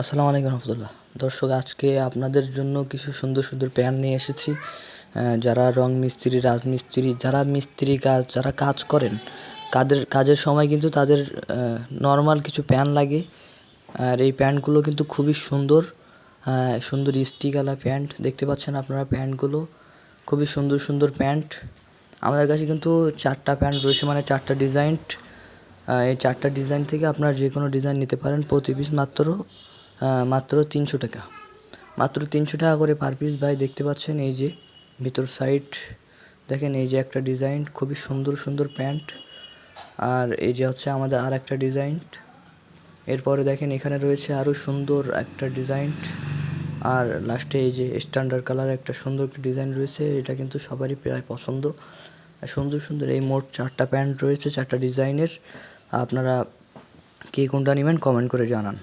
আসসালামু আলাইকুম রহমতুল্লাহ। দর্শক, আজকে আপনাদের জন্য কিছু সুন্দর সুন্দর প্যান্ট নিয়ে এসেছি। যারা রং মিস্ত্রি, রাজমিস্ত্রি, যারা কাজ করেন, কাজের সময় কিন্তু তাদের নর্মাল কিছু প্যান্ট লাগে। আর এই প্যান্টগুলো কিন্তু খুবই সুন্দর, সুন্দর স্টিচওয়ালা প্যান্ট। দেখতে পাচ্ছেন আপনারা প্যান্টগুলো, খুবই সুন্দর সুন্দর প্যান্ট। আমাদের কাছে কিন্তু 4টা প্যান্ট রয়েছে, মানে 4টা ডিজাইন। এই 4টা ডিজাইন থেকে আপনারা যে কোনো ডিজাইন নিতে পারেন। প্রতি পিস মাত্র 300 টাকা, মাত্র 300 টাকা করে পার পিস ভাই। দেখতে পাচ্ছেন এই যে ভিতর সাইড দেখেন, এই যে একটা ডিজাইন, খুবই সুন্দর সুন্দর প্যান্ট। আর এই যে হচ্ছে আমাদের আর একটা ডিজাইন। এরপরে দেখেন এখানে রয়েছে আরও সুন্দর একটা ডিজাইন। আর লাস্টে এই যে স্ট্যান্ডার্ড কালার একটা সুন্দর একটা ডিজাইন রয়েছে, এটা কিন্তু সবারই প্রায় পছন্দ। সুন্দর সুন্দর এই মোট 4টা প্যান্ট রয়েছে, 4টা ডিজাইনের। আপনারা কে কোনটা নেবেন কমেন্ট করে জানান।